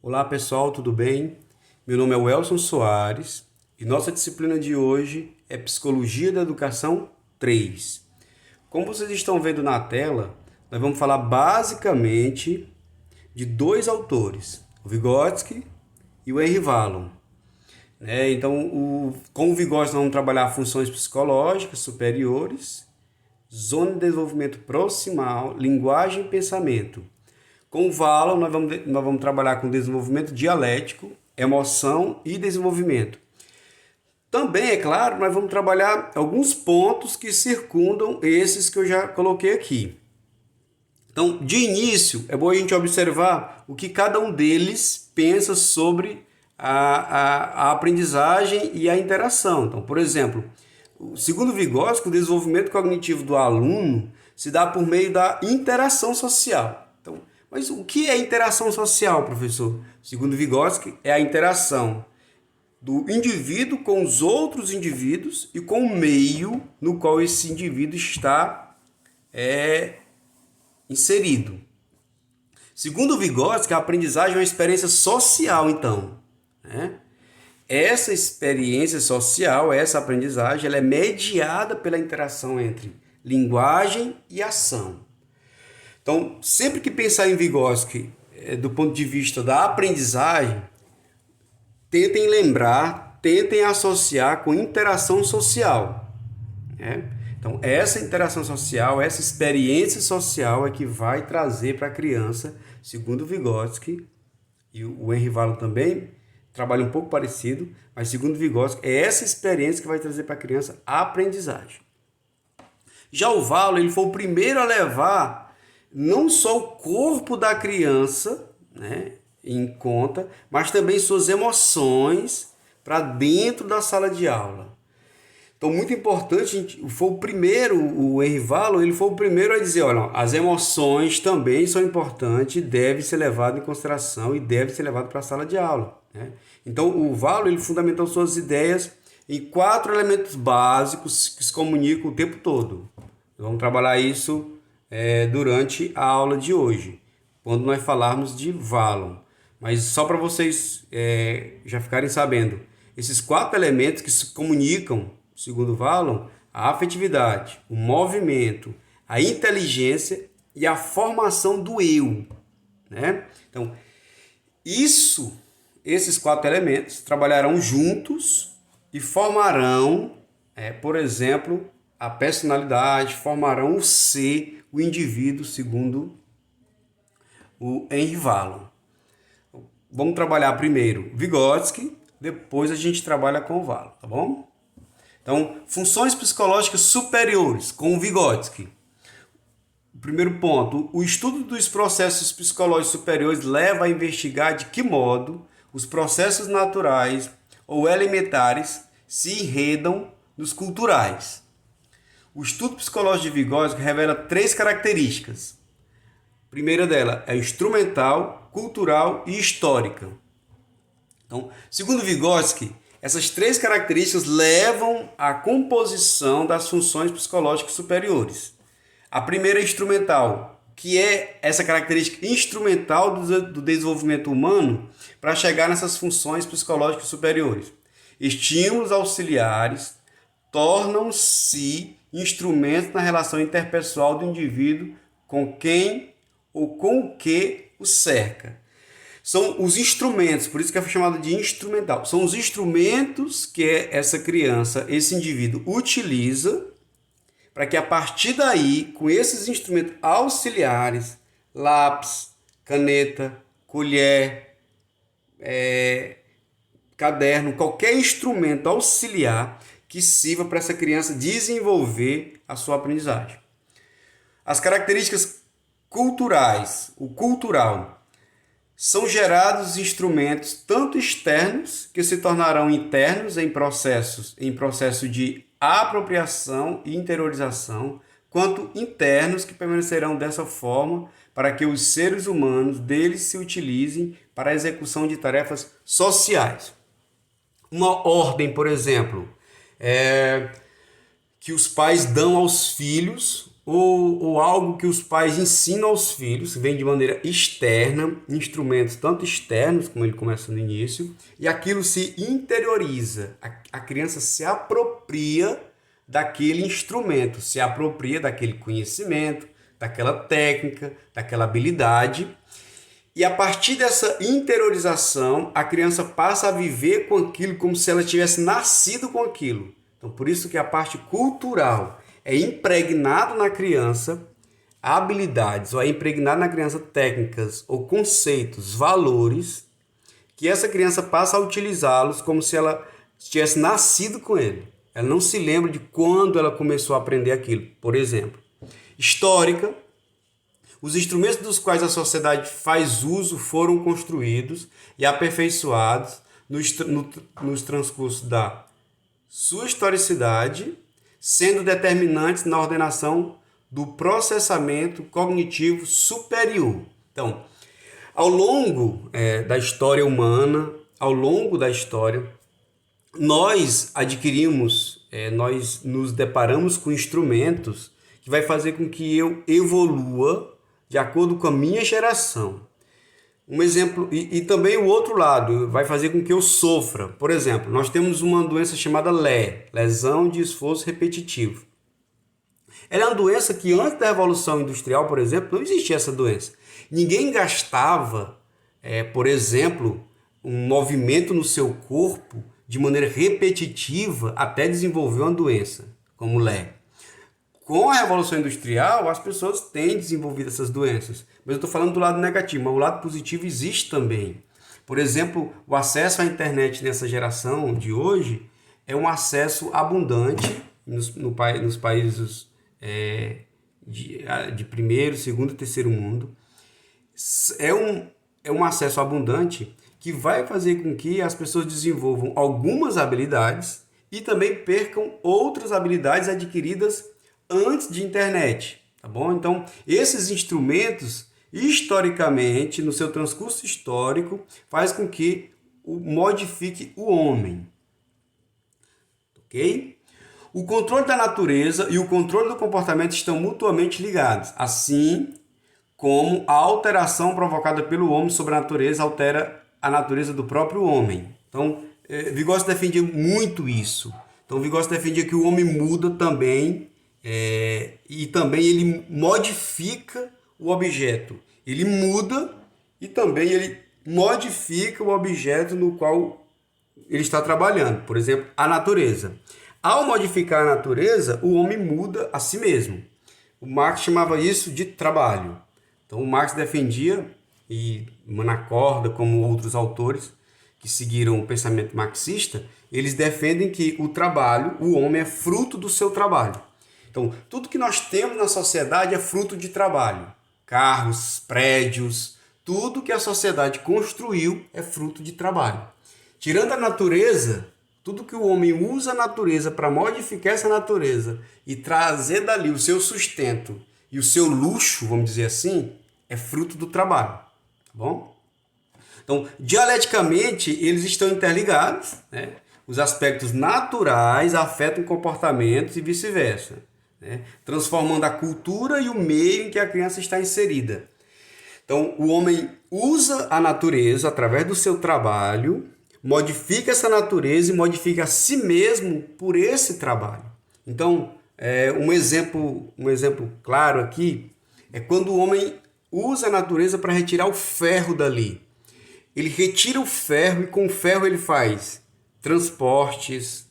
Olá pessoal, tudo bem? Meu nome é Welson Soares e nossa disciplina de hoje é Psicologia da Educação 3. Como vocês estão vendo na tela, nós vamos falar basicamente de dois autores, o Vygotsky e o Henry Wallon. Com o Vygotsky nós vamos trabalhar funções psicológicas superiores, zona de desenvolvimento proximal, linguagem e pensamento. Com o Wallon, nós vamos trabalhar com desenvolvimento dialético, emoção e desenvolvimento. Também, é claro, nós vamos trabalhar alguns pontos que circundam esses que eu já coloquei aqui. Então, de início, é bom a gente observar o que cada um deles pensa sobre a aprendizagem e a interação. Então, por exemplo, segundo Vygotsky, o desenvolvimento cognitivo do aluno se dá por meio da interação social. Então, mas o que é interação social, professor? Segundo Vygotsky, é a interação do indivíduo com os outros indivíduos e com o meio no qual esse indivíduo está inserido. Segundo Vygotsky, a aprendizagem é uma experiência social, então. Essa experiência social, essa aprendizagem, ela é mediada pela interação entre linguagem e ação. Então, sempre que pensar em Vygotsky, do ponto de vista da aprendizagem, tentem lembrar, tentem associar com interação social. Então, essa interação social, essa experiência social é que vai trazer para a criança, segundo Vygotsky, e o Henry Wallon também trabalha um pouco parecido, mas segundo Vygotsky, é essa experiência que vai trazer para a criança a aprendizagem. Já o Wallon, ele foi o primeiro a levar não só o corpo da criança, em conta, mas também suas emoções para dentro da sala de aula. Então, muito importante, foi o primeiro, o Henry Wallon, ele foi o primeiro a dizer, olha, as emoções também são importantes, devem ser levadas em consideração e devem ser levadas para a sala de aula. Então, o Wallon, ele fundamentou suas ideias em 4 elementos básicos que se comunicam o tempo todo. Vamos trabalhar isso durante a aula de hoje, quando nós falarmos de Wallon. Mas só para vocês já ficarem sabendo, esses 4 elementos que se comunicam, segundo Wallon, a afetividade, o movimento, a inteligência e a formação do eu. Então, esses 4 elementos trabalharão juntos e formarão, por exemplo, a personalidade, formarão o ser, o indivíduo, segundo o Henry Wallon. Vamos trabalhar primeiro Vygotsky, depois a gente trabalha com o Wallon, tá bom? Então, funções psicológicas superiores com o Vygotsky. O primeiro ponto, o estudo dos processos psicológicos superiores leva a investigar de que modo os processos naturais ou elementares se enredam nos culturais. O estudo psicológico de Vygotsky revela 3 características. A primeira dela é instrumental, cultural e histórica. Então, segundo Vygotsky, essas 3 características levam à composição das funções psicológicas superiores. A primeira é instrumental, que é essa característica instrumental do desenvolvimento humano para chegar nessas funções psicológicas superiores. Estímulos auxiliares tornam-se instrumentos na relação interpessoal do indivíduo com quem ou com o que o cerca. São os instrumentos, por isso que é chamado de instrumental. São os instrumentos que essa criança, esse indivíduo utiliza para que a partir daí, com esses instrumentos auxiliares, lápis, caneta, colher, caderno, qualquer instrumento auxiliar que sirva para essa criança desenvolver a sua aprendizagem. As características culturais, o cultural, são gerados instrumentos tanto externos, que se tornarão internos em processo de apropriação e interiorização, quanto internos que permanecerão dessa forma para que os seres humanos deles se utilizem para a execução de tarefas sociais. Uma ordem, por exemplo, que os pais dão aos filhos ou algo que os pais ensinam aos filhos, vem de maneira externa, instrumentos tanto externos, como ele começa no início, e aquilo se interioriza. A criança se apropria daquele instrumento, se apropria daquele conhecimento, daquela técnica, daquela habilidade. E a partir dessa interiorização, a criança passa a viver com aquilo como se ela tivesse nascido com aquilo. Então, por isso que a parte cultural é impregnado na criança habilidades, ou é impregnado na criança técnicas ou conceitos, valores, que essa criança passa a utilizá-los como se ela tivesse nascido com ele. Ela não se lembra de quando ela começou a aprender aquilo. Por exemplo, histórica, os instrumentos dos quais a sociedade faz uso foram construídos e aperfeiçoados nos transcursos da sua historicidade, sendo determinantes na ordenação do processamento cognitivo superior. Então, ao longo da história humana, ao longo da história, nós adquirimos, nós nos deparamos com instrumentos que vai fazer com que eu evolua de acordo com a minha geração. Um exemplo, e também o outro lado, vai fazer com que eu sofra. Por exemplo, nós temos uma doença chamada LE, lesão de esforço repetitivo. Ela é uma doença que antes da Revolução Industrial, por exemplo, não existia essa doença. Ninguém gastava, por exemplo, um movimento no seu corpo de maneira repetitiva até desenvolver uma doença, como LE. Com a Revolução Industrial, as pessoas têm desenvolvido essas doenças. Mas eu estou falando do lado negativo, mas o lado positivo existe também. Por exemplo, o acesso à internet nessa geração de hoje é um acesso abundante nos países de primeiro, segundo e terceiro mundo. É um acesso abundante que vai fazer com que as pessoas desenvolvam algumas habilidades e também percam outras habilidades adquiridas antes de internet, tá bom? Então, esses instrumentos, historicamente, no seu transcurso histórico, faz com que modifique o homem, ok? O controle da natureza e o controle do comportamento estão mutuamente ligados, assim como a alteração provocada pelo homem sobre a natureza altera a natureza do próprio homem. Então, Vygotsky defendia muito isso. Então, Vygotsky defendia que o homem muda também, e também ele modifica o objeto. Ele muda e também ele modifica o objeto no qual ele está trabalhando. Por exemplo, a natureza. Ao modificar a natureza, o homem muda a si mesmo. O Marx chamava isso de trabalho. Então, o Marx defendia, e Manacorda, como outros autores que seguiram o pensamento marxista, eles defendem que o trabalho, o homem é fruto do seu trabalho. Então, tudo que nós temos na sociedade é fruto de trabalho. Carros, prédios, tudo que a sociedade construiu é fruto de trabalho. Tirando a natureza, tudo que o homem usa a natureza para modificar essa natureza e trazer dali o seu sustento e o seu luxo, vamos dizer assim, é fruto do trabalho. Tá bom? Então, dialeticamente, eles estão interligados, né? Os aspectos naturais afetam comportamentos e vice-versa, né? Transformando a cultura e o meio em que a criança está inserida. Então, o homem usa a natureza através do seu trabalho, modifica essa natureza e modifica a si mesmo por esse trabalho. Então, um exemplo claro aqui é quando o homem usa a natureza para retirar o ferro dali. Ele retira o ferro e com o ferro ele faz transportes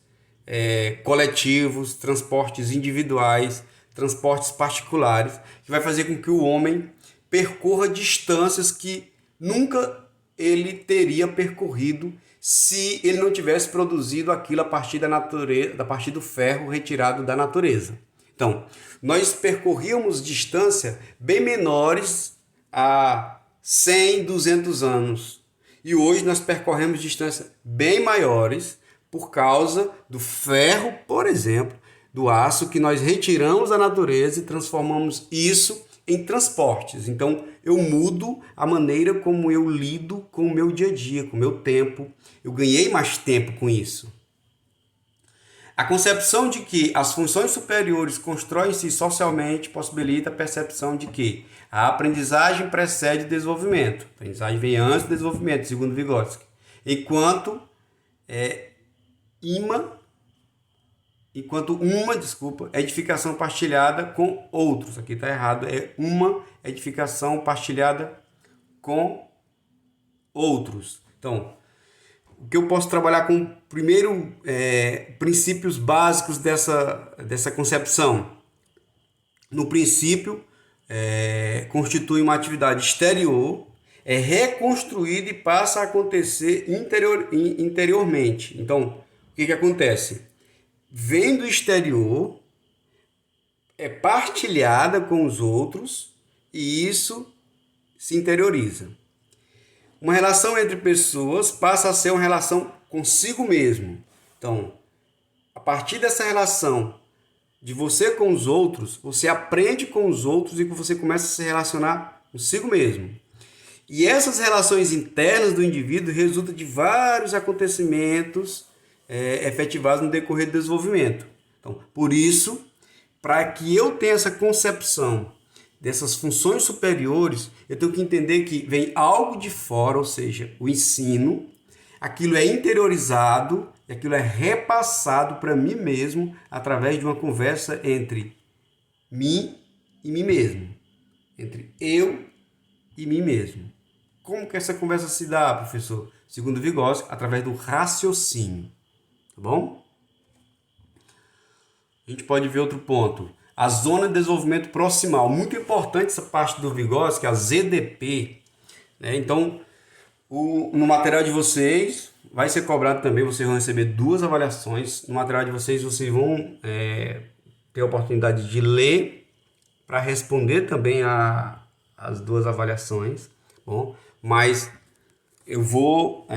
coletivos, transportes individuais, transportes particulares, que vai fazer com que o homem percorra distâncias que nunca ele teria percorrido se ele não tivesse produzido aquilo a partir da natureza, a partir do ferro retirado da natureza. Então, nós percorríamos distâncias bem menores há 100, 200 anos. E hoje nós percorremos distâncias bem maiores por causa do ferro, por exemplo, do aço que nós retiramos da natureza e transformamos isso em transportes. Então, eu mudo a maneira como eu lido com o meu dia a dia, com o meu tempo. Eu ganhei mais tempo com isso. A concepção de que as funções superiores constroem-se socialmente possibilita a percepção de que a aprendizagem precede o desenvolvimento. A aprendizagem vem antes do desenvolvimento, segundo Vygotsky. Enquanto uma edificação partilhada com outros. Aqui está errado, é uma edificação partilhada com outros. Então, o que eu posso trabalhar com primeiro princípios básicos dessa concepção? No princípio, constitui uma atividade exterior, é reconstruída e passa a acontecer interiormente. Então, o que acontece? Vem do exterior, é partilhada com os outros e isso se interioriza. Uma relação entre pessoas passa a ser uma relação consigo mesmo. Então, a partir dessa relação de você com os outros, você aprende com os outros e você começa a se relacionar consigo mesmo. E essas relações internas do indivíduo resultam de vários acontecimentos efetivados no decorrer do desenvolvimento. Então, por isso, para que eu tenha essa concepção dessas funções superiores, eu tenho que entender que vem algo de fora, ou seja, o ensino, aquilo é interiorizado e aquilo é repassado para mim mesmo através de uma conversa entre mim e mim mesmo, entre eu e mim mesmo. Como que essa conversa se dá, professor? Segundo Vygotsky, através do raciocínio. Tá bom? A gente pode ver outro ponto. A zona de desenvolvimento proximal. Muito importante essa parte do Vygotsky, a ZDP. Né? Então, no material de vocês, vai ser cobrado também, vocês vão receber 2 avaliações. No material de vocês vão ter a oportunidade de ler para responder também as 2 avaliações. Bom? Mas eu vou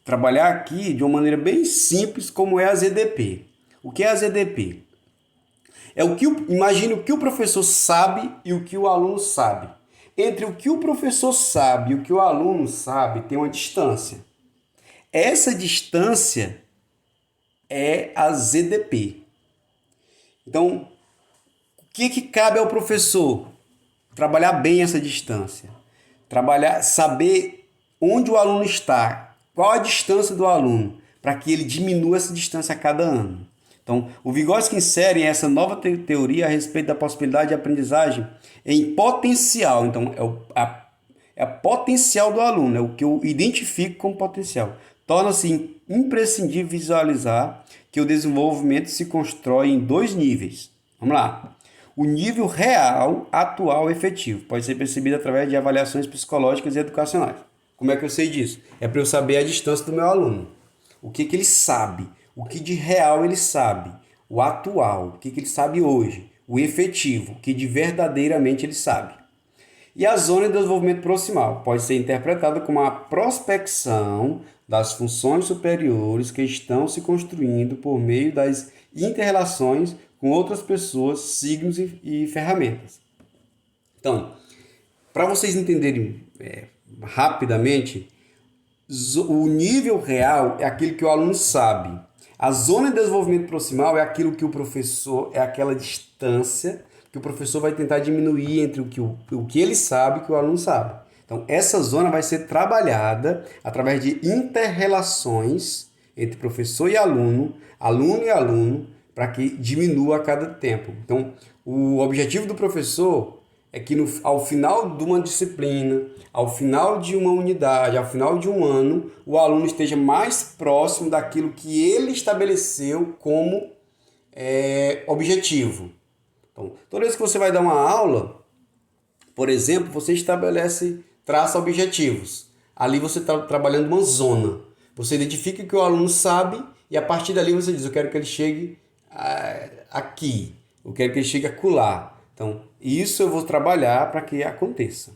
trabalhar aqui de uma maneira bem simples, como é a ZDP. O que é a ZDP? Imagine o que o professor sabe e o que o aluno sabe. Entre o que o professor sabe e o que o aluno sabe, tem uma distância. Essa distância é a ZDP. Então, o que cabe ao professor? Trabalhar bem essa distância. Saber onde o aluno está, qual a distância do aluno, para que ele diminua essa distância a cada ano. Então, o Vygotsky insere essa nova teoria a respeito da possibilidade de aprendizagem em potencial. Então, é a potencial do aluno, é o que eu identifico como potencial. Torna-se imprescindível visualizar que o desenvolvimento se constrói em 2 níveis. Vamos lá. O nível real, atual, efetivo pode ser percebido através de avaliações psicológicas e educacionais. Como é que eu sei disso? É para eu saber a distância do meu aluno. O que ele sabe? O que de real ele sabe? O atual, o que ele sabe hoje? O efetivo, o que de verdadeiramente ele sabe. E a zona de desenvolvimento proximal pode ser interpretada como a prospecção das funções superiores que estão se construindo por meio das inter-relações com outras pessoas, signos e ferramentas. Então, para vocês entenderem rapidamente, o nível real é aquilo que o aluno sabe. A zona de desenvolvimento proximal é aquilo que o professor, é aquela distância que o professor vai tentar diminuir entre o que ele sabe e o que o aluno sabe. Então, essa zona vai ser trabalhada através de inter-relações entre professor e aluno e aluno, para que diminua a cada tempo. Então, o objetivo do professor é que ao final de uma disciplina, ao final de uma unidade, ao final de um ano, o aluno esteja mais próximo daquilo que ele estabeleceu como objetivo. Então, toda vez que você vai dar uma aula, por exemplo, você traça objetivos. Ali você está trabalhando uma zona. Você identifica o que o aluno sabe e a partir dali você diz, eu quero que ele chegue aqui, eu quero que ele chegue acolá. Então, isso eu vou trabalhar para que aconteça.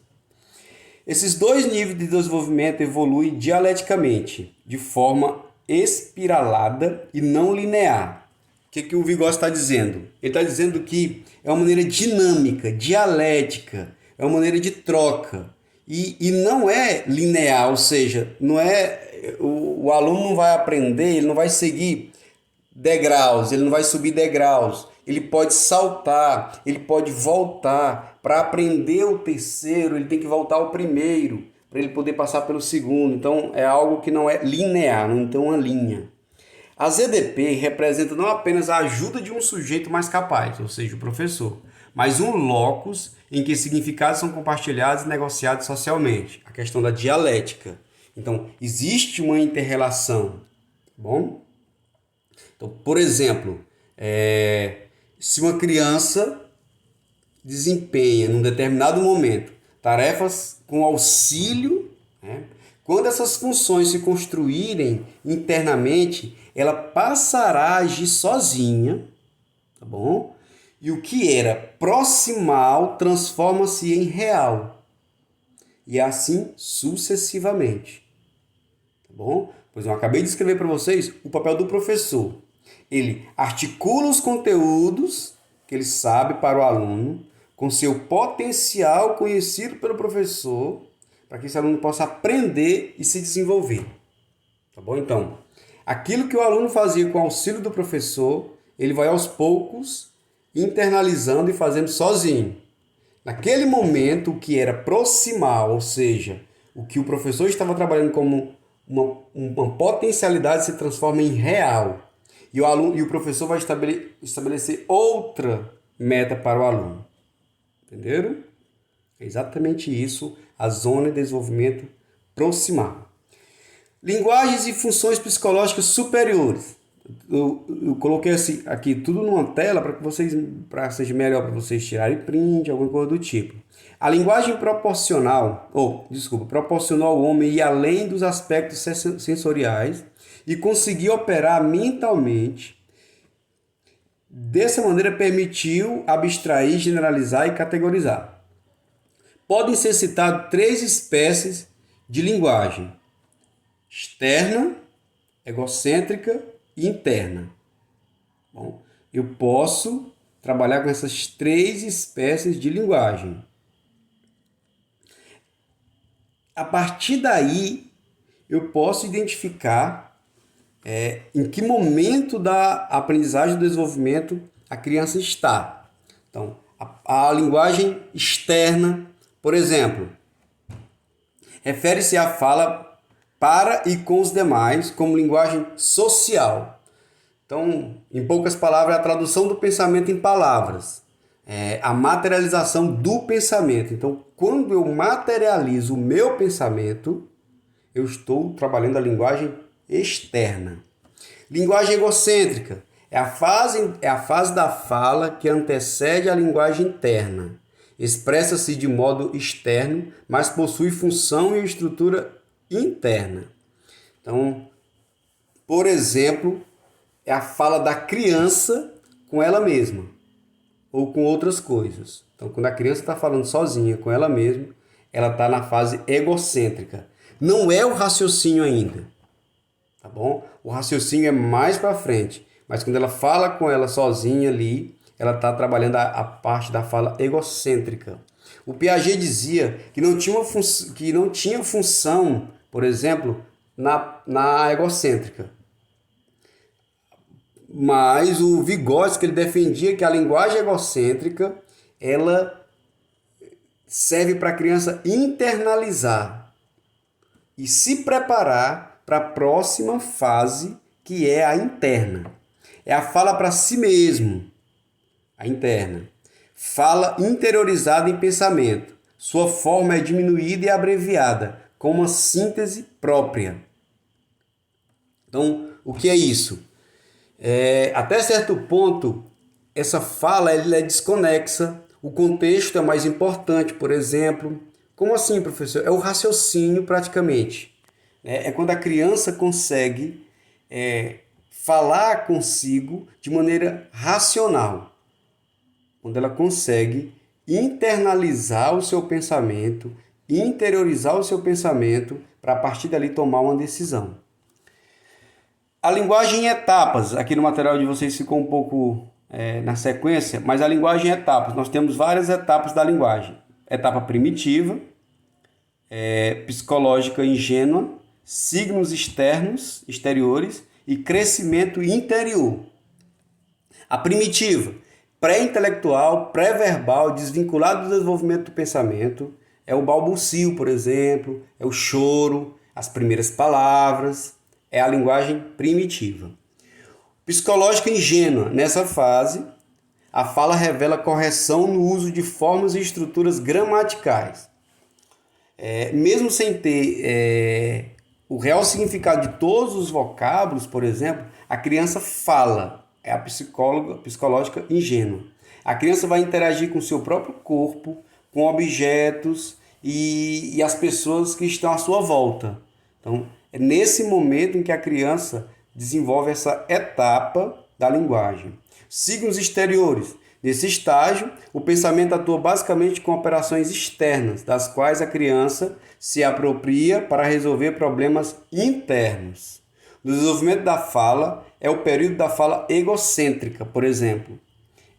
Esses 2 níveis de desenvolvimento evoluem dialeticamente, de forma espiralada e não linear. O que o Vygotsky está dizendo? Ele está dizendo que é uma maneira dinâmica, dialética, é uma maneira de troca. E não é linear, ou seja, não é, o aluno não vai aprender, ele não vai seguir degraus, ele não vai subir degraus, ele pode saltar, ele pode voltar. Para aprender o terceiro, ele tem que voltar ao primeiro, para ele poder passar pelo segundo. Então, é algo que não é linear, não tem uma linha. A ZDP representa não apenas a ajuda de um sujeito mais capaz, ou seja, o professor, mas um locus em que significados são compartilhados e negociados socialmente. A questão da dialética. Então, existe uma inter-relação. Tá bom? Então, por exemplo, se uma criança desempenha, num determinado momento, tarefas com auxílio, né? Quando essas funções se construírem internamente, ela passará a agir sozinha, tá bom? E o que era proximal transforma-se em real. E assim sucessivamente. Tá bom? Pois eu acabei de escrever para vocês o papel do professor. Ele articula os conteúdos que ele sabe para o aluno, com seu potencial conhecido pelo professor, para que esse aluno possa aprender e se desenvolver. Tá bom? Então, aquilo que o aluno fazia com o auxílio do professor, ele vai aos poucos internalizando e fazendo sozinho. Naquele momento, o que era proximal, ou seja, o que o professor estava trabalhando como uma potencialidade, se transforma em real. E o professor vai estabelecer outra meta para o aluno. Entenderam? É exatamente isso, a zona de desenvolvimento proximal. Linguagens e funções psicológicas superiores. Eu coloquei assim, aqui tudo numa tela para que seja melhor para vocês tirarem print, alguma coisa do tipo. A linguagem proporcionou ao homem ir além dos aspectos sensoriais e conseguir operar mentalmente. Dessa maneira, permitiu abstrair, generalizar e categorizar. Podem ser citadas 3 espécies de linguagem: externa, egocêntrica e interna. Bom, eu posso trabalhar com essas 3 espécies de linguagem. A partir daí, eu posso identificar em que momento da aprendizagem e do desenvolvimento a criança está. Então, a linguagem externa, por exemplo, refere-se à fala para e com os demais como linguagem social. Então, em poucas palavras, é a tradução do pensamento em palavras. A materialização do pensamento. Então, quando eu materializo o meu pensamento, eu estou trabalhando a linguagem externa. Linguagem egocêntrica é a fase da fala que antecede a linguagem interna. Expressa-se de modo externo, mas possui função e estrutura interna. Então, por exemplo, é a fala da criança com ela mesma ou com outras coisas. Então, quando a criança está falando sozinha com ela mesma, ela está na fase egocêntrica. Não é o raciocínio ainda, tá bom? O raciocínio é mais para frente, mas quando ela fala com ela sozinha ali, ela está trabalhando a parte da fala egocêntrica. O Piaget dizia que não tinha função, por exemplo, na egocêntrica. Mas o Vygotsky, ele defendia que a linguagem egocêntrica ela serve para a criança internalizar e se preparar para a próxima fase, que é a interna. É a fala para si mesmo, a interna. Fala interiorizada em pensamento. Sua forma é diminuída e abreviada, com uma síntese própria. Então, o que é isso? Até certo ponto, essa fala ela é desconexa. O contexto é mais importante, por exemplo. Como assim, professor? É o raciocínio, praticamente. É quando a criança consegue falar consigo de maneira racional. Quando ela consegue internalizar o seu pensamento, interiorizar o seu pensamento, para a partir dali tomar uma decisão. A linguagem em etapas, aqui no material de vocês ficou um pouco na sequência, mas a linguagem em etapas, nós temos várias etapas da linguagem. Etapa primitiva, psicológica ingênua, signos externos, exteriores e crescimento interior. A primitiva, pré-intelectual, pré-verbal, desvinculado do desenvolvimento do pensamento, é o balbucio, por exemplo, é o choro, as primeiras palavras, é a linguagem primitiva. Psicológica ingênua, nessa fase, a fala revela correção no uso de formas e estruturas gramaticais. Mesmo sem ter o real significado de todos os vocábulos, por exemplo, a criança fala, é a psicológica ingênua. A criança vai interagir com o seu próprio corpo, com objetos e as pessoas que estão à sua volta. Então, é nesse momento em que a criança desenvolve essa etapa da linguagem. Signos exteriores. Nesse estágio, o pensamento atua basicamente com operações externas, das quais a criança se apropria para resolver problemas internos. No desenvolvimento da fala, é o período da fala egocêntrica, por exemplo.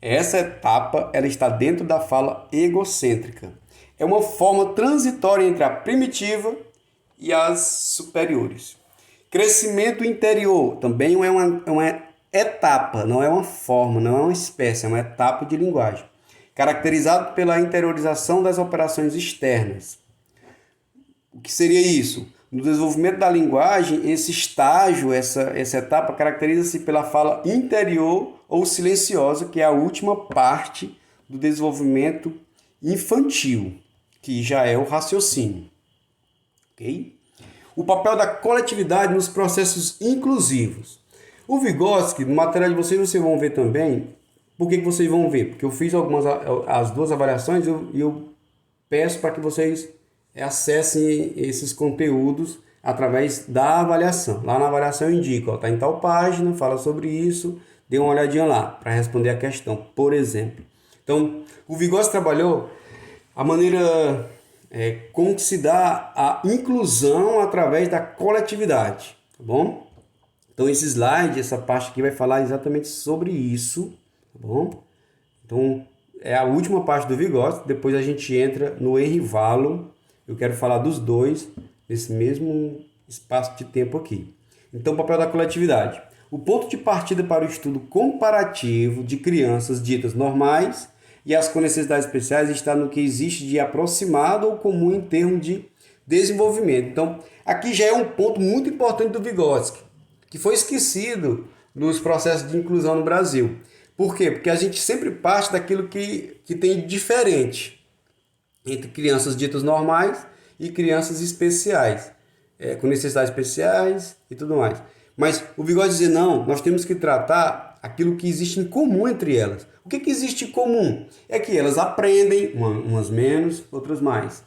Essa etapa ela está dentro da fala egocêntrica. É uma forma transitória entre a primitiva e as superiores. Crescimento interior também é uma etapa, não é uma forma, não é uma espécie, é uma etapa de linguagem, caracterizado pela interiorização das operações externas. O que seria isso? No desenvolvimento da linguagem, esse estágio, essa etapa, caracteriza-se pela fala interior ou silenciosa, que é a última parte do desenvolvimento infantil, que já é o raciocínio. Okay? O papel da coletividade nos processos inclusivos. O Vygotsky, no material de vocês vão ver também. Por que vocês vão ver? Porque eu fiz as duas avaliações e eu peço para que vocês acessem esses conteúdos através da avaliação. Lá na avaliação eu indico, está em tal página, fala sobre isso, dê uma olhadinha lá para responder a questão, por exemplo. Então, o Vygotsky trabalhou a maneira como se dá a inclusão através da coletividade, tá bom? Então, esse slide, essa parte aqui vai falar exatamente sobre isso, tá bom? Então, é a última parte do Vygotsky, depois a gente entra no Henri Wallon. Eu quero falar dos dois nesse mesmo espaço de tempo aqui. Então, o papel da coletividade. O ponto de partida para o estudo comparativo de crianças ditas normais e as com necessidades especiais está no que existe de aproximado ou comum em termos de desenvolvimento. Então, aqui já é um ponto muito importante do Vygotsky, que foi esquecido nos processos de inclusão no Brasil. Por quê? Porque a gente sempre parte daquilo que tem de diferente entre crianças ditas normais e crianças especiais, com necessidades especiais e tudo mais. Mas o Vygotsky dizia, não, nós temos que tratar aquilo que existe em comum entre elas. O que existe em comum? É que elas aprendem, umas menos, outras mais.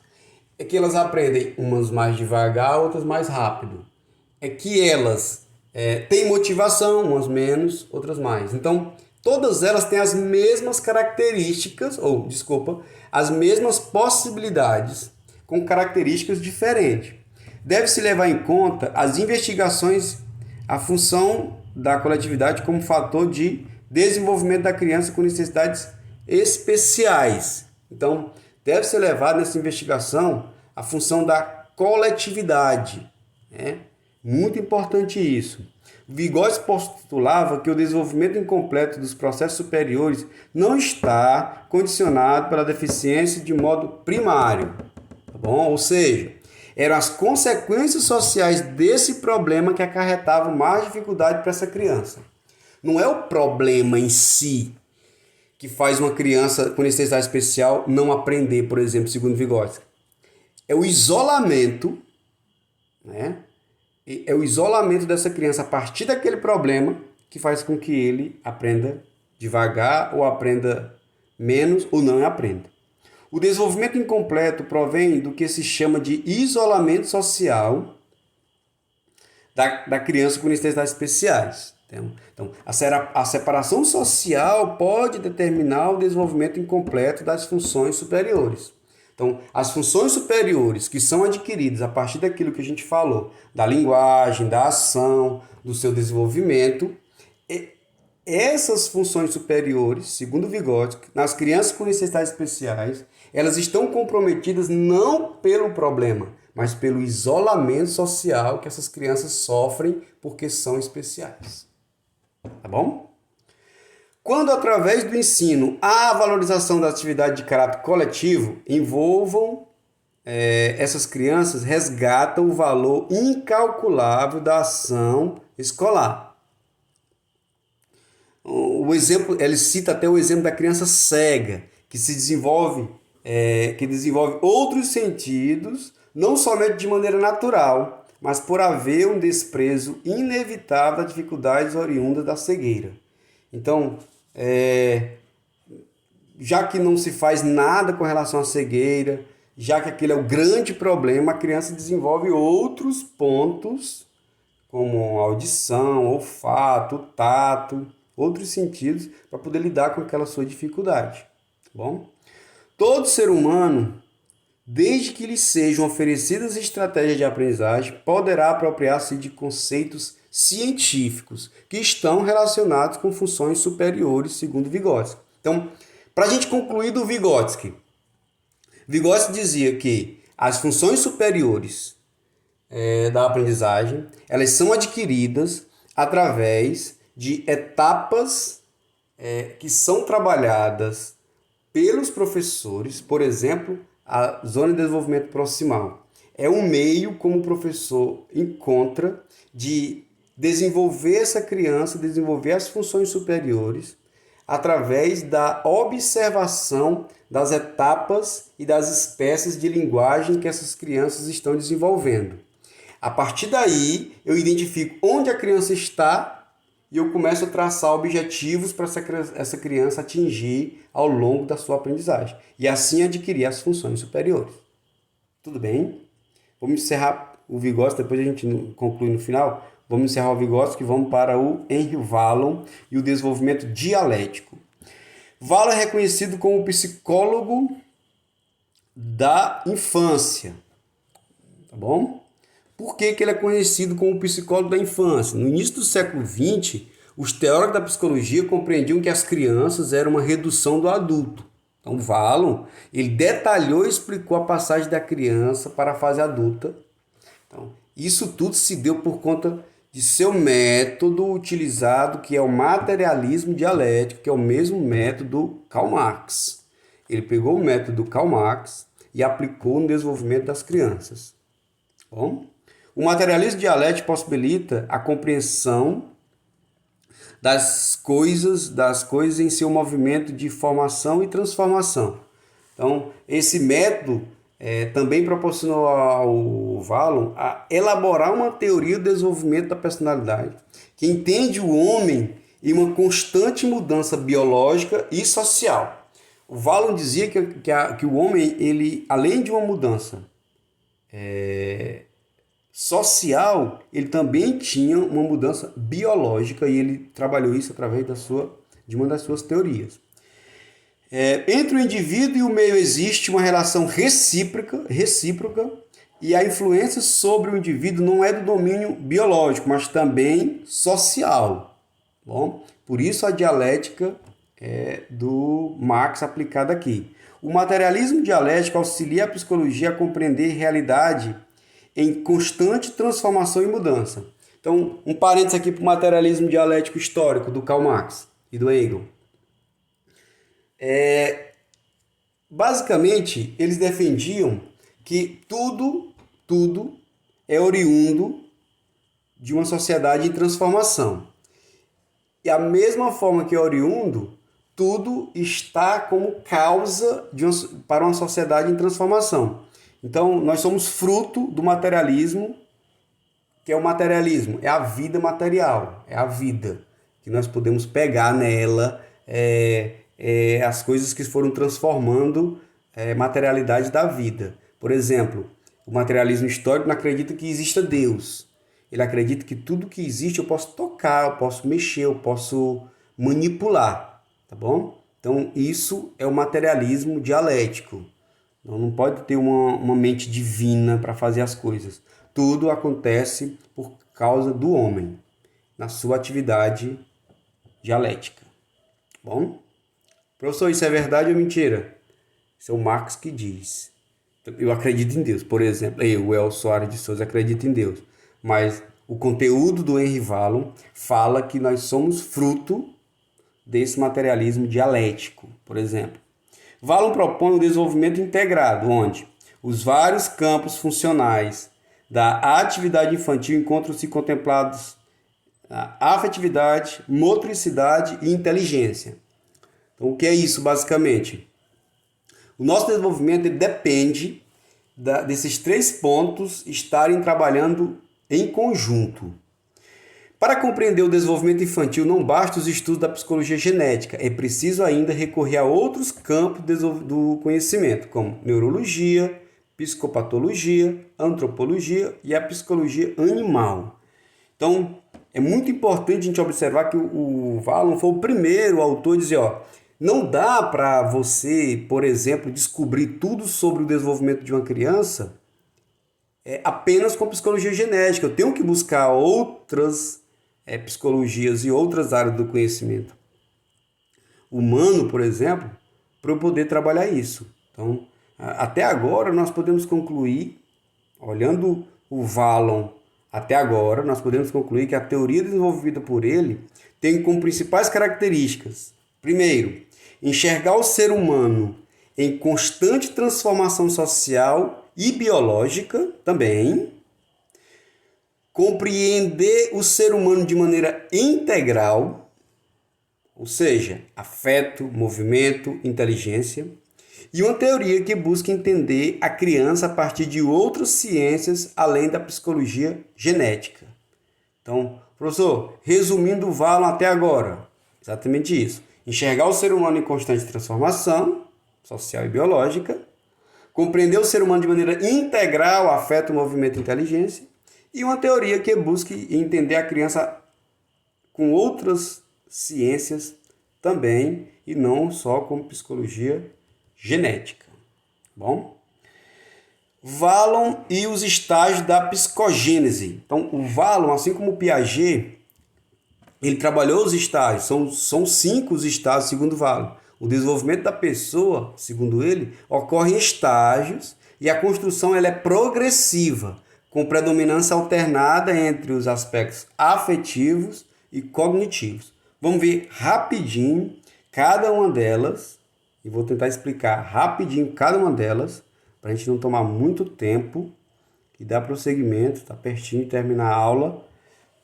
É que elas aprendem umas mais devagar, outras mais rápido. É que elas têm motivação, umas menos, outras mais. Então, todas elas têm as mesmas características, as mesmas possibilidades, com características diferentes. Deve-se levar em conta as investigações, a função da coletividade como fator de desenvolvimento da criança com necessidades especiais. Então, deve ser levado nessa investigação a função da coletividade. Muito importante isso. Vygotsky postulava que o desenvolvimento incompleto dos processos superiores não está condicionado pela deficiência de modo primário. Tá bom? Ou seja, eram as consequências sociais desse problema que acarretavam mais dificuldade para essa criança. Não é o problema em si que faz uma criança com necessidade especial não aprender, por exemplo, segundo Vygotsky. É o isolamento, né? É o isolamento dessa criança a partir daquele problema que faz com que ele aprenda devagar ou aprenda menos ou não aprenda. O desenvolvimento incompleto provém do que se chama de isolamento social da criança com necessidades especiais. Então, a separação social pode determinar o desenvolvimento incompleto das funções superiores. Então, as funções superiores que são adquiridas a partir daquilo que a gente falou, da linguagem, da ação, do seu desenvolvimento, essas funções superiores, segundo Vygotsky, nas crianças com necessidades especiais, elas estão comprometidas não pelo problema, mas pelo isolamento social que essas crianças sofrem porque são especiais. Tá bom? Quando, através do ensino, a valorização da atividade de caráter coletivo envolvam essas crianças, resgatam o valor incalculável da ação escolar. O exemplo, ele cita até o exemplo da criança cega, que desenvolve outros sentidos, não somente de maneira natural, mas por haver um desprezo inevitável das dificuldades oriundas da cegueira. Então, já que não se faz nada com relação à cegueira, já que aquele é o grande problema, a criança desenvolve outros pontos, como audição, olfato, tato, outros sentidos, para poder lidar com aquela sua dificuldade. Tá bom? Todo ser humano, desde que lhe sejam oferecidas estratégias de aprendizagem, poderá apropriar-se de conceitos científicos que estão relacionados com funções superiores, segundo Vygotsky. Então, para a gente concluir do Vygotsky dizia que as funções superiores da aprendizagem, elas são adquiridas através de etapas que são trabalhadas pelos professores, por exemplo, a zona de desenvolvimento proximal. É um meio como o professor encontra de desenvolver essa criança, desenvolver as funções superiores, através da observação das etapas e das espécies de linguagem que essas crianças estão desenvolvendo. A partir daí, eu identifico onde a criança está e eu começo a traçar objetivos para essa criança atingir ao longo da sua aprendizagem. E assim adquirir as funções superiores. Tudo bem? Vamos encerrar o Vygotsky, depois a gente conclui no final. Vamos encerrar o Vygotsky e vamos para o Henry Wallon e o desenvolvimento dialético. Wallon é reconhecido como psicólogo da infância. Tá bom? Por que ele é conhecido como psicólogo da infância? No início do século XX, os teóricos da psicologia compreendiam que as crianças eram uma redução do adulto. Então, Wallon, ele detalhou e explicou a passagem da criança para a fase adulta. Então, isso tudo se deu por conta de seu método utilizado, que é o materialismo dialético, que é o mesmo método do Karl Marx. Ele pegou o método do Karl Marx e aplicou no desenvolvimento das crianças. Bom? O materialismo dialético possibilita a compreensão das coisas em seu movimento de formação e transformação. Então, esse método também proporcionou ao Wallon a elaborar uma teoria do desenvolvimento da personalidade que entende o homem em uma constante mudança biológica e social. O Wallon dizia que o homem, ele, além de uma mudança social, ele também tinha uma mudança biológica e ele trabalhou isso através de uma das suas teorias. Entre o indivíduo e o meio existe uma relação recíproca e a influência sobre o indivíduo não é do domínio biológico, mas também social. Bom, por isso a dialética do Marx aplicada aqui. O materialismo dialético auxilia a psicologia a compreender realidade em constante transformação e mudança. Então, um parênteses aqui para o materialismo dialético histórico do Karl Marx e do Hegel. Basicamente, eles defendiam que tudo é oriundo de uma sociedade em transformação. E a mesma forma que é oriundo, tudo está como causa para uma sociedade em transformação. Então, nós somos fruto do materialismo, que é o materialismo, é a vida material, é a vida, que nós podemos pegar nela as coisas que foram transformando a materialidade da vida. Por exemplo, o materialismo histórico não acredita que exista Deus. Ele acredita que tudo que existe eu posso tocar, eu posso mexer, eu posso manipular, tá bom? Então, isso é o materialismo dialético. Não pode ter uma mente divina para fazer as coisas. Tudo acontece por causa do homem, na sua atividade dialética. Bom? Professor, isso é verdade ou mentira? Isso é o Marx que diz. Eu acredito em Deus. Por exemplo, o El Soares de Souza acredita em Deus. Mas o conteúdo do Henry Wallon fala que nós somos fruto desse materialismo dialético, por exemplo. Wallon propõe o desenvolvimento integrado, onde os vários campos funcionais da atividade infantil encontram-se contemplados a afetividade, motricidade e inteligência. Então, o que é isso, basicamente? O nosso desenvolvimento depende desses 3 pontos estarem trabalhando em conjunto. Para compreender o desenvolvimento infantil, não basta os estudos da psicologia genética, é preciso ainda recorrer a outros campos do conhecimento, como neurologia, psicopatologia, antropologia e a psicologia animal. Então, é muito importante a gente observar que o Wallon foi o primeiro autor a dizer, não dá para você, por exemplo, descobrir tudo sobre o desenvolvimento de uma criança apenas com psicologia genética. Eu tenho que buscar outras psicologias e outras áreas do conhecimento humano, por exemplo, para eu poder trabalhar isso. Então, até agora, nós podemos concluir, olhando o Wallon até agora, nós podemos concluir que a teoria desenvolvida por ele tem como principais características: primeiro, enxergar o ser humano em constante transformação social e biológica também, compreender o ser humano de maneira integral, ou seja, afeto, movimento, inteligência, e uma teoria que busca entender a criança a partir de outras ciências além da psicologia genética. Então, professor, resumindo o Wallon até agora, exatamente isso. Enxergar o ser humano em constante transformação, social e biológica, compreender o ser humano de maneira integral, afeto, movimento e inteligência, e uma teoria que busque entender a criança com outras ciências também, e não só com psicologia genética. Bom? Wallon e os estágios da psicogênese. Então, o Wallon, assim como o Piaget, ele trabalhou os estágios, são 5 os estágios, segundo Wallon. O desenvolvimento da pessoa, segundo ele, ocorre em estágios e a construção ela é progressiva, com predominância alternada entre os aspectos afetivos e cognitivos. Vamos ver rapidinho cada uma delas e vou tentar explicar rapidinho cada uma delas para a gente não tomar muito tempo e dar prosseguimento, está pertinho de terminar a aula,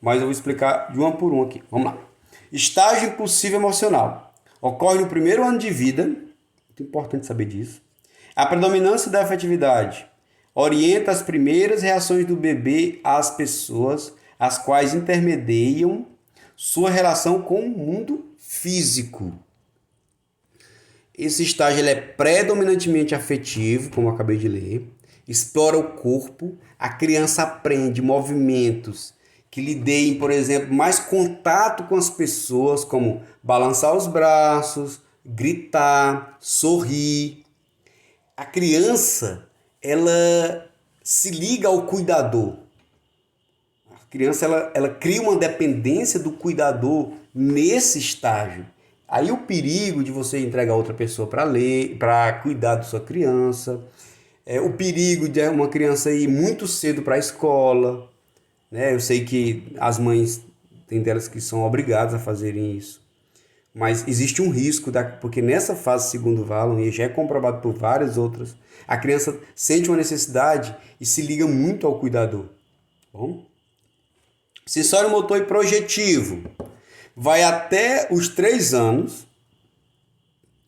mas eu vou explicar de uma por uma aqui. Vamos lá. Estágio impulsivo emocional. Ocorre no primeiro ano de vida, muito importante saber disso. A predominância da afetividade orienta as primeiras reações do bebê às pessoas, as quais intermediam sua relação com o mundo físico. Esse estágio ele é predominantemente afetivo, como eu acabei de ler, explora o corpo, a criança aprende movimentos que lhe deem, por exemplo, mais contato com as pessoas, como balançar os braços, gritar, sorrir. A criança, ela se liga ao cuidador. A criança, ela cria uma dependência do cuidador nesse estágio. Aí o perigo de você entregar outra pessoa para cuidar da sua criança, o perigo de uma criança ir muito cedo para a escola, né? Eu sei que as mães, tem delas que são obrigadas a fazerem isso, mas existe um risco, porque nessa fase, segundo Wallon, e já é comprovado por várias outras, a criança sente uma necessidade e se liga muito ao cuidador. Bom? Sensório motor e projetivo. Vai até os 3 anos,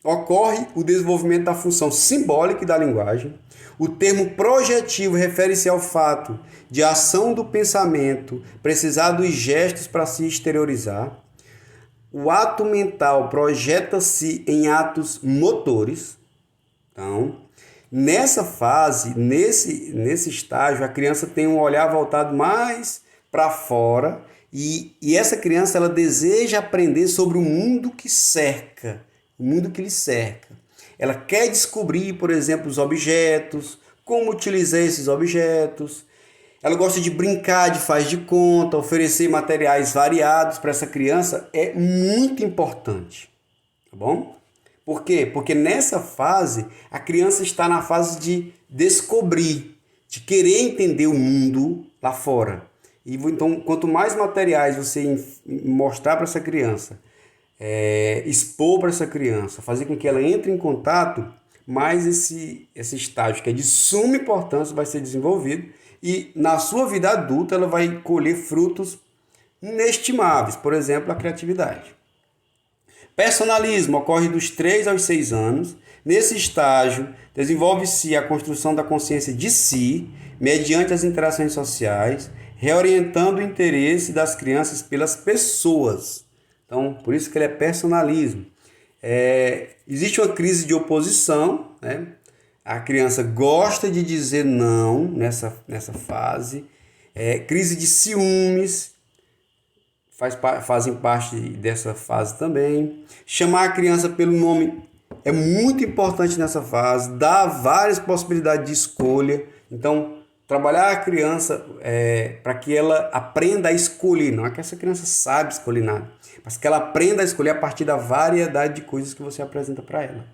ocorre o desenvolvimento da função simbólica e da linguagem. O termo projetivo refere-se ao fato de a ação do pensamento precisar dos gestos para se exteriorizar. O ato mental projeta-se em atos motores. Então, nessa fase, nesse estágio, a criança tem um olhar voltado mais para fora e essa criança ela deseja aprender sobre o mundo que cerca, o mundo que lhe cerca. Ela quer descobrir, por exemplo, os objetos, como utilizar esses objetos. Ela gosta de brincar, de faz de conta, oferecer materiais variados para essa criança é muito importante, tá bom? Por quê? Porque nessa fase, a criança está na fase de descobrir, de querer entender o mundo lá fora. E então, quanto mais materiais você mostrar para essa criança, expor para essa criança, fazer com que ela entre em contato, mais esse estágio que é de suma importância vai ser desenvolvido e na sua vida adulta ela vai colher frutos inestimáveis, por exemplo, a criatividade. Personalismo ocorre dos 3 aos 6 anos. Nesse estágio, desenvolve-se a construção da consciência de si, mediante as interações sociais, reorientando o interesse das crianças pelas pessoas. Então, por isso que ele é personalismo. Existe uma crise de oposição, né? A criança gosta de dizer não nessa fase. Crise de ciúmes, fazem parte dessa fase também. Chamar a criança pelo nome é muito importante nessa fase, dá várias possibilidades de escolha. Então, trabalhar a criança para que ela aprenda a escolher. Não é que essa criança sabe escolher nada, mas que ela aprenda a escolher a partir da variedade de coisas que você apresenta para ela.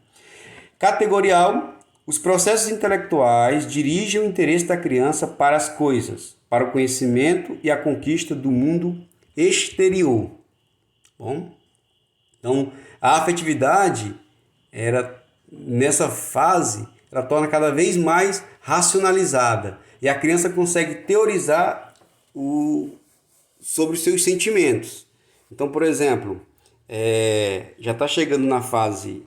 Categorial: os processos intelectuais dirigem o interesse da criança para as coisas, para o conhecimento e a conquista do mundo exterior. Bom, então a afetividade nessa fase ela torna cada vez mais racionalizada e a criança consegue teorizar sobre os seus sentimentos. Então, por exemplo, já está chegando na fase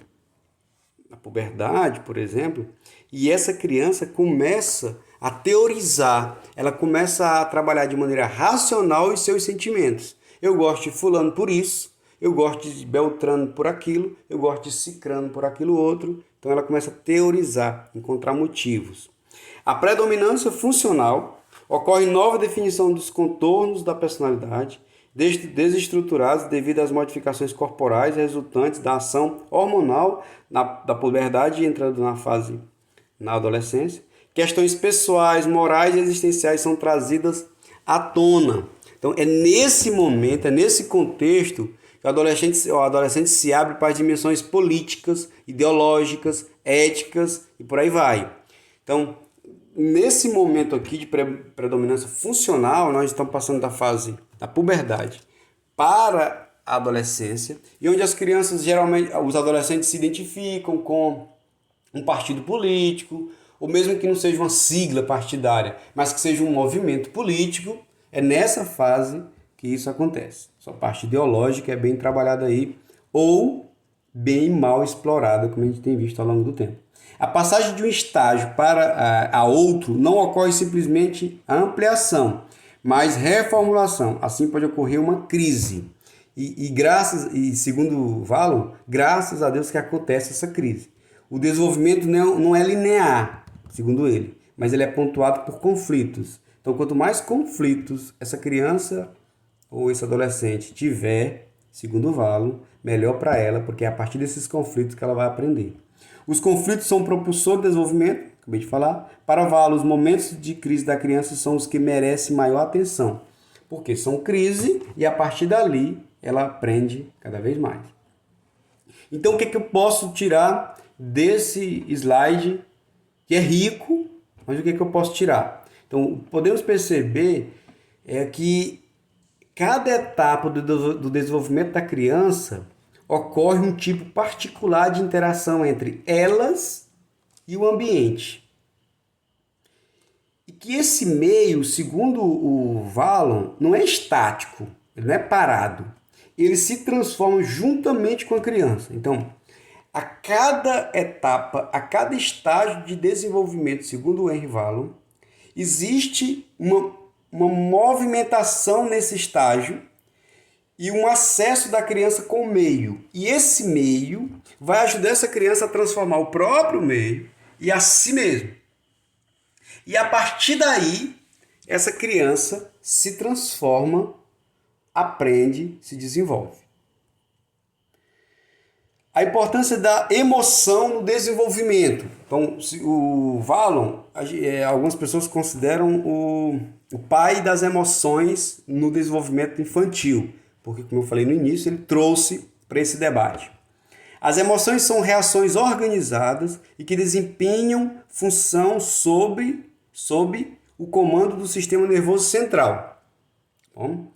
da puberdade, por exemplo, e essa criança começa a teorizar, ela começa a trabalhar de maneira racional os seus sentimentos. Eu gosto de fulano por isso, eu gosto de Beltrano por aquilo, eu gosto de Cicrano por aquilo outro. Então ela começa a teorizar, encontrar motivos. A predominância funcional ocorre nova definição dos contornos da personalidade, desestruturados devido às modificações corporais resultantes da ação hormonal da puberdade entrando na adolescência. Questões pessoais, morais e existenciais são trazidas à tona. Então é nesse momento, é nesse contexto que o adolescente se abre para as dimensões políticas, ideológicas, éticas e por aí vai. Então, nesse momento aqui de predominância funcional, nós estamos passando da fase da puberdade para a adolescência, e onde as crianças, geralmente, os adolescentes se identificam com um partido político, ou mesmo que não seja uma sigla partidária, mas que seja um movimento político. É nessa fase que isso acontece. Sua parte ideológica é bem trabalhada aí, ou bem mal explorada, como a gente tem visto ao longo do tempo. A passagem de um estágio para a outro não ocorre simplesmente a ampliação, mas reformulação. Assim pode ocorrer uma crise. E segundo Vallon, graças a Deus que acontece essa crise. O desenvolvimento não é linear, segundo ele, mas ele é pontuado por conflitos. Então, quanto mais conflitos essa criança ou esse adolescente tiver, segundo Vallon, melhor para ela, porque é a partir desses conflitos que ela vai aprender. Os conflitos são propulsor de desenvolvimento, acabei de falar. Para Vallon, os momentos de crise da criança são os que merecem maior atenção, porque são crise e a partir dali ela aprende cada vez mais. Então, o que eu posso tirar desse slide, que é rico, mas o que eu posso tirar? Então, podemos perceber que cada etapa do desenvolvimento da criança ocorre um tipo particular de interação entre elas e o ambiente. E que esse meio, segundo o Vallon, não é estático, ele não é parado. Ele se transforma juntamente com a criança. Então, a cada etapa, a cada estágio de desenvolvimento, segundo o Henry Vallon, existe uma movimentação nesse estágio e um acesso da criança com o meio. E esse meio vai ajudar essa criança a transformar o próprio meio e a si mesmo. E a partir daí, essa criança se transforma, aprende, se desenvolve. A importância da emoção no desenvolvimento. Então, o Vallon, algumas pessoas consideram o pai das emoções no desenvolvimento infantil, porque, como eu falei no início, ele trouxe para esse debate. As emoções são reações organizadas e que desempenham função sob o comando do sistema nervoso central. Bom,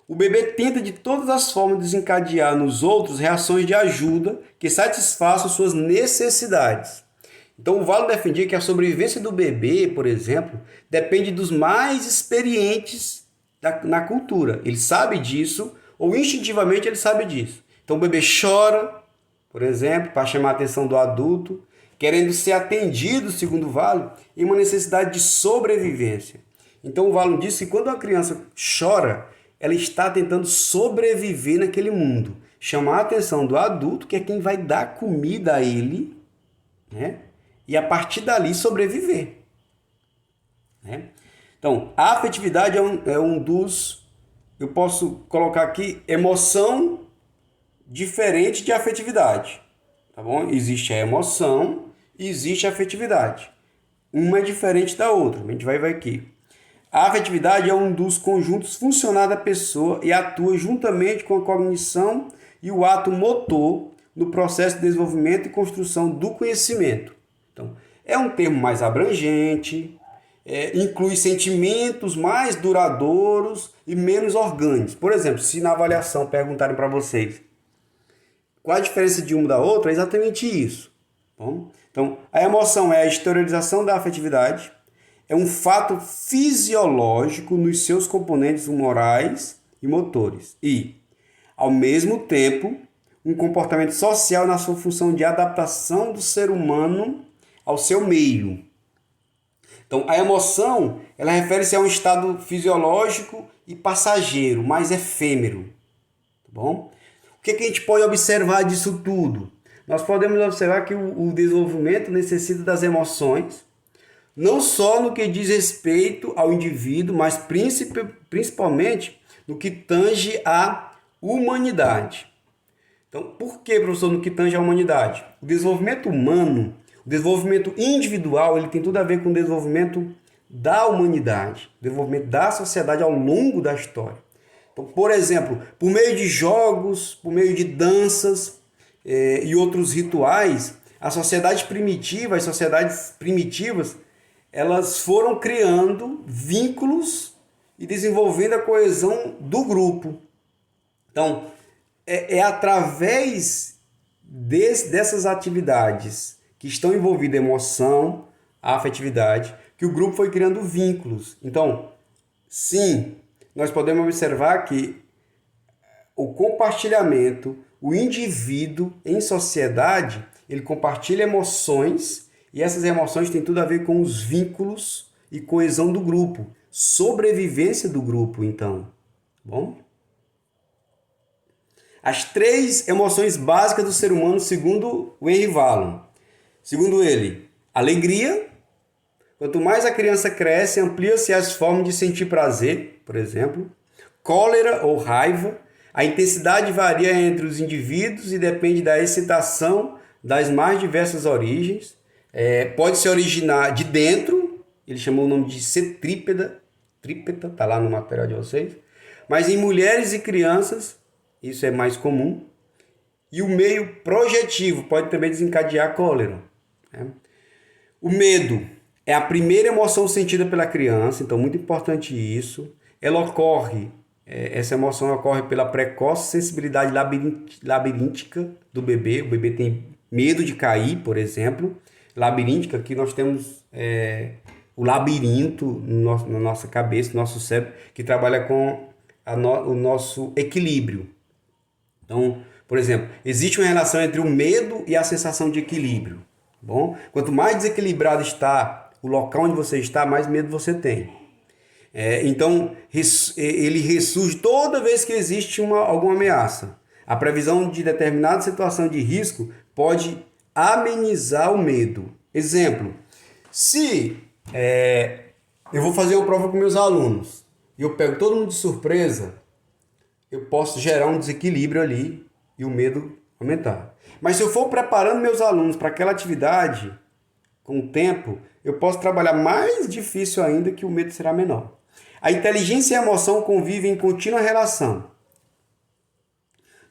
O bebê tenta de todas as formas desencadear nos outros reações de ajuda que satisfaçam suas necessidades. Então, o Valo defendia que a sobrevivência do bebê, por exemplo, depende dos mais experientes na cultura. Ele sabe disso, ou instintivamente ele sabe disso. Então, o bebê chora, por exemplo, para chamar a atenção do adulto, querendo ser atendido, segundo o Valo, em uma necessidade de sobrevivência. Então, o Valo disse que quando a criança chora, ela está tentando sobreviver naquele mundo. Chamar a atenção do adulto, que é quem vai dar comida a ele, né? E a partir dali sobreviver. Né? Então, a afetividade é um dos... Eu posso colocar aqui emoção diferente de afetividade. Tá bom? Existe a emoção e existe a afetividade. Uma é diferente da outra. A gente vai ver aqui. A afetividade é um dos conjuntos funcionais da pessoa e atua juntamente com a cognição e o ato motor no processo de desenvolvimento e construção do conhecimento. Então, é um termo mais abrangente, inclui sentimentos mais duradouros e menos orgânicos. Por exemplo, se na avaliação perguntarem para vocês qual a diferença de uma da outra, é exatamente isso. Bom? Então, a emoção é a exteriorização da afetividade, é um fato fisiológico nos seus componentes morais e motores e, ao mesmo tempo, um comportamento social na sua função de adaptação do ser humano ao seu meio. Então, a emoção, ela refere-se a um estado fisiológico e passageiro, mais efêmero. Tá bom? O que a gente pode observar disso tudo? Nós podemos observar que o desenvolvimento necessita das emoções, não só no que diz respeito ao indivíduo, mas principalmente no que tange à humanidade. Então, por que, professor, no que tange à humanidade? O desenvolvimento humano, o desenvolvimento individual, ele tem tudo a ver com o desenvolvimento da humanidade, o desenvolvimento da sociedade ao longo da história. Então, por exemplo, por meio de jogos, por meio de danças e outros rituais, as sociedades primitivas, elas foram criando vínculos e desenvolvendo a coesão do grupo. Então, é através dessas atividades que estão envolvidas emoção, a afetividade, que o grupo foi criando vínculos. Então, sim, nós podemos observar que o compartilhamento, o indivíduo em sociedade, ele compartilha emoções e essas emoções têm tudo a ver com os vínculos e coesão do grupo, sobrevivência do grupo, então. Bom? As 3 emoções básicas do ser humano, segundo o Henry Wallon. Segundo ele, alegria. Quanto mais a criança cresce, amplia-se as formas de sentir prazer, por exemplo. Cólera ou raiva. A intensidade varia entre os indivíduos e depende da excitação das mais diversas origens. Pode se originar de dentro, ele chamou o nome de centrípeta, está lá no material de vocês. Mas em mulheres e crianças, isso é mais comum. E o meio projetivo pode também desencadear cólera. Né? O medo é a primeira emoção sentida pela criança, então muito importante isso. Essa emoção ocorre pela precoce sensibilidade labiríntica do bebê. O bebê tem medo de cair, por exemplo. Labiríntica, aqui nós temos o labirinto na nossa cabeça, no nosso cérebro, que trabalha com o nosso equilíbrio. Então, por exemplo, existe uma relação entre o medo e a sensação de equilíbrio. Bom? Quanto mais desequilibrado está o local onde você está, mais medo você tem. Então, ele ressurge toda vez que existe alguma ameaça. A previsão de determinada situação de risco pode amenizar o medo. Exemplo, se eu vou fazer uma prova com meus alunos e eu pego todo mundo de surpresa, eu posso gerar um desequilíbrio ali e o medo aumentar. Mas se eu for preparando meus alunos para aquela atividade, com o tempo, eu posso trabalhar mais difícil ainda, que o medo será menor. A inteligência e a emoção convivem em contínua relação.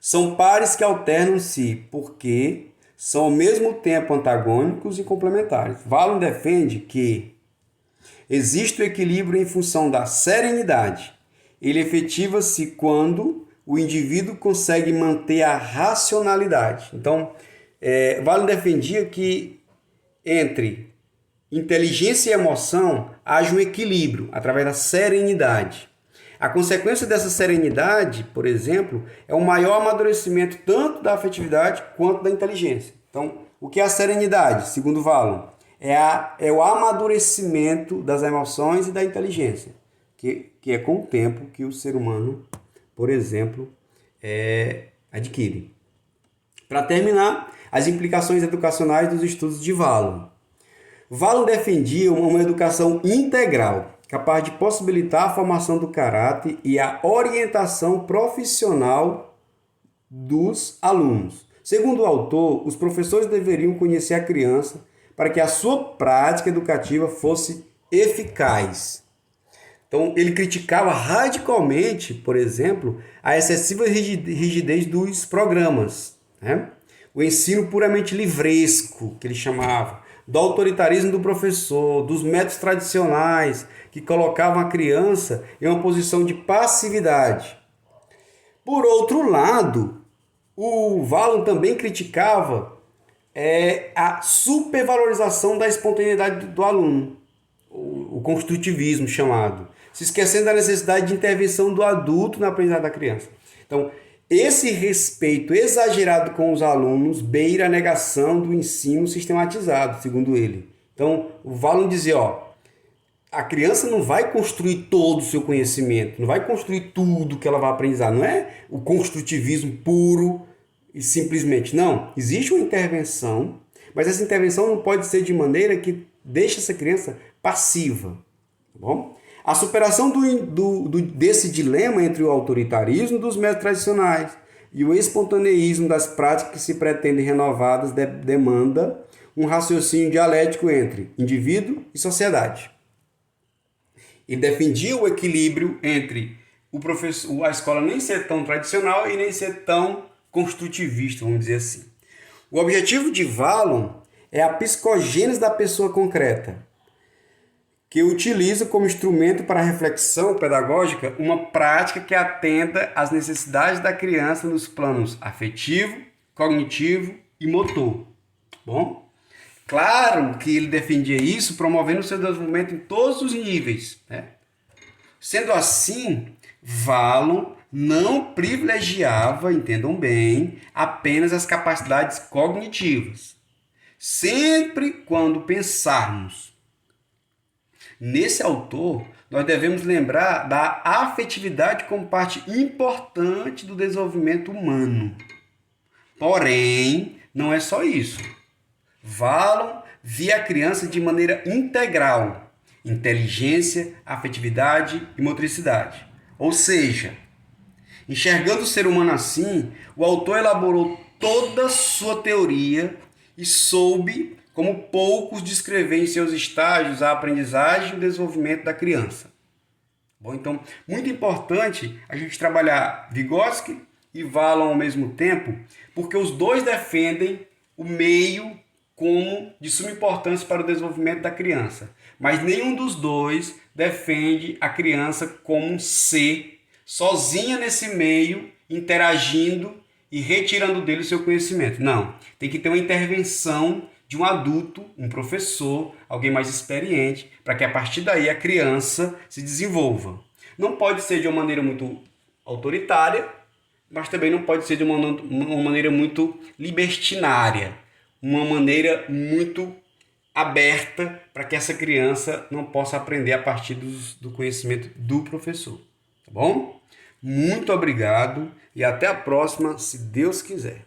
São pares que alternam-se porque são ao mesmo tempo antagônicos e complementares. Wallon defende que existe o equilíbrio em função da serenidade ele efetiva-se quando o indivíduo consegue manter a racionalidade. Então, Wallin defendia que entre inteligência e emoção haja um equilíbrio através da serenidade. A consequência dessa serenidade, por exemplo, é o maior amadurecimento tanto da afetividade quanto da inteligência. Então, o que é a serenidade, segundo Wallin? É o amadurecimento das emoções e da inteligência, que é com o tempo que o ser humano, por exemplo, adquire. Para terminar, as implicações educacionais dos estudos de Wallin. Wallin defendia uma educação integral, capaz de possibilitar a formação do caráter e a orientação profissional dos alunos. Segundo o autor, os professores deveriam conhecer a criança para que a sua prática educativa fosse eficaz. Então, ele criticava radicalmente, por exemplo, a excessiva rigidez dos programas, né? O ensino puramente livresco, que ele chamava, do autoritarismo do professor, dos métodos tradicionais que colocavam a criança em uma posição de passividade. Por outro lado, o Wallin também criticava a supervalorização da espontaneidade do aluno, o construtivismo chamado, se esquecendo da necessidade de intervenção do adulto na aprendizagem da criança. Então, esse respeito exagerado com os alunos beira a negação do ensino sistematizado, segundo ele. Então, o Wallin dizia, a criança não vai construir todo o seu conhecimento, não vai construir tudo que ela vai aprender, não é o construtivismo puro e simplesmente, não. Existe uma intervenção, mas essa intervenção não pode ser de maneira que deixe essa criança passiva, tá bom? A superação desse dilema entre o autoritarismo dos métodos tradicionais e o espontaneísmo das práticas que se pretendem renovadas demanda um raciocínio dialético entre indivíduo e sociedade. Ele defendia o equilíbrio entre a escola nem ser tão tradicional e nem ser tão construtivista, vamos dizer assim. O objetivo de Wallin é a psicogênese da pessoa concreta, que utiliza como instrumento para a reflexão pedagógica uma prática que atenda às necessidades da criança nos planos afetivo, cognitivo e motor. Bom, claro que ele defendia isso promovendo o seu desenvolvimento em todos os níveis, né? Sendo assim, Wallin não privilegiava, entendam bem, apenas as capacidades cognitivas. Sempre quando pensarmos nesse autor, nós devemos lembrar da afetividade como parte importante do desenvolvimento humano. Porém, não é só isso. Wallin via a criança de maneira integral, inteligência, afetividade e motricidade. Ou seja, enxergando o ser humano assim, o autor elaborou toda a sua teoria e soube, como poucos, descrever em seus estágios a aprendizagem e o desenvolvimento da criança. Bom, então, muito importante a gente trabalhar Vygotsky e Wallin ao mesmo tempo, porque os dois defendem o meio como de suma importância para o desenvolvimento da criança. Mas nenhum dos dois defende a criança como um ser, sozinha nesse meio, interagindo e retirando dele o seu conhecimento. Não, tem que ter uma intervenção de um adulto, um professor, alguém mais experiente, para que a partir daí a criança se desenvolva. Não pode ser de uma maneira muito autoritária, mas também não pode ser de uma maneira muito libertinária, uma maneira muito aberta para que essa criança não possa aprender a partir do conhecimento do professor. Tá bom? Muito obrigado e até a próxima, se Deus quiser.